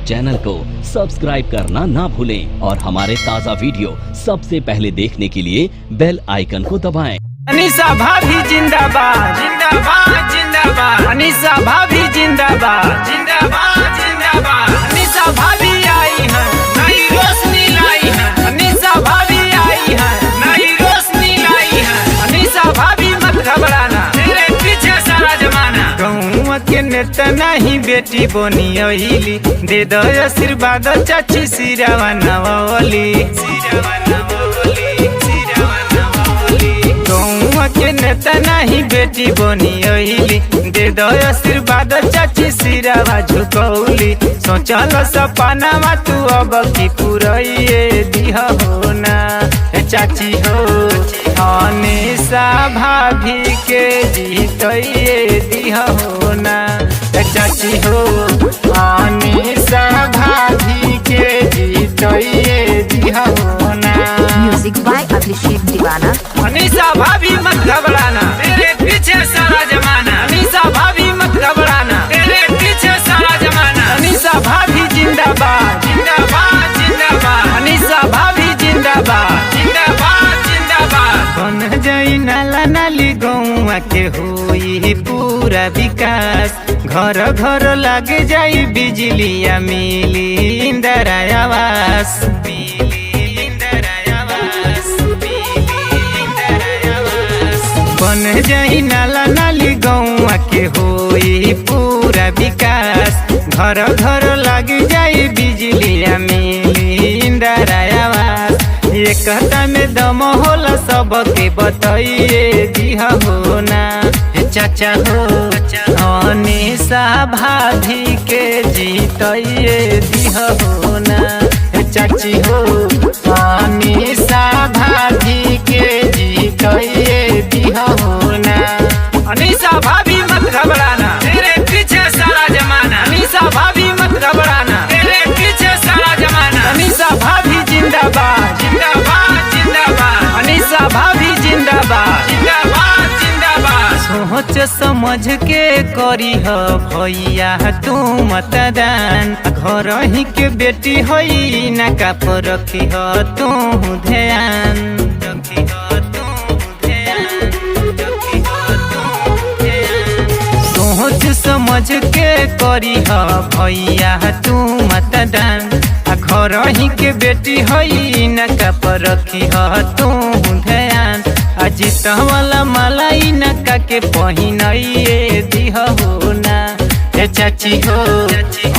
Channel को subscribe करना ना भूलें और हमारे ताज़ा वीडियो सबसे पहले देखने के लिए बेल आइकन को दबाएं। अनीसा भाभी जिंदाबाद जिंदाबाद जिंदाबाद। अनीसा भाभी जिंदाबाद जिंदाबाद जिंदाबाद। अनीसा भाभी आई है नई रोशनी लाई है। अनीसा भाभी आई है नई रोशनी लाई है। अनीसा भाभी मत घबराना, तेरे पीछे सारा जमाना। गाँव के नेता नहीं बेटी बनी अहिली, दे दो आशीर्वाद चाची सिरावा नवावली। के नेता नहीं बेटी बनी अहिली, दे दो आशीर्वाद चाची सिरावा झुकौली। सोचल सपनावा तू अब की पुरैये दिहा हो ना चाची हो। अनीसा भाभी के जीतैये दिहा हो ना चाची हो। अनीसा भाभी के जीतैये दिहा हो ना। म्यूजिक बाय अभिषेक दीवाना। अनीसा भाभी मत घबराना, तेरे पीछे सारा जमाना। अनीसा भाभी मत घबराना, तेरे पीछे सारा जमाना। अनीसा भाभी जिंदाबाद जिंदाबाद जिंदाबाद। अनीसा भाभी जिंदाबाद जिंदाबाद जिंदाबाद। बन जाई नाला नाली गौवा के होई पूरा विकास। घर घर लग जाई बिजलिया मिली इंदिरा आवास। बन जाई नाला नाली गौवा के होई पूरा विकास। घर घर लग जाई बिजलिया मिली इंदिरा आवास। एकता में दम होला सबके बताइए दिहा हो ना चाचा हो। अनीसा भाभी के जीतइए दिहा हो ना चाची हो। अनीसा भाभी के जीतइए दिहा हो ना। अनीसा भाभी मत घबराना, तेरे पीछे सारा जमाना। अनीसा भाभी मत घबराना, तेरे पीछे सारा जमाना। अनीसा भाभी जिंदाबाद जिंदाबाद जिंदाबाद। अनीसा भाभी जिंदाबाद जिंदाबाद जिंदाबाद। सोच समझ के करी हो भैया तू मतदान। घर ही के बेटी होई ना का पर रखी हो तू ध्यान। सोच समझ के करी हो भैया तू मतदान। घर ही के बेटी होई ना का पर रखी हो तू ध्यान। अजीत वाला मलाई नका के पहिनइए दिहा हो ना चाची हो।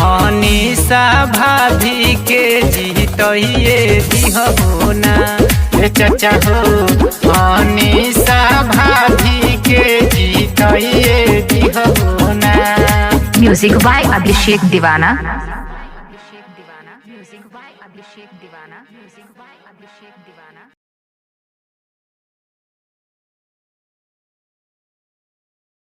अनीसा भाभी के जीतइए दिहा हो ना चाचा हो। अनीसा भाभी के जीतइए दिहा हो ना। म्यूजिक बाय अभिषेक दीवाना। म्यूजिक बाय अभिषेक दीवाना। म्यूजिक बाय अभिषेक दीवाना।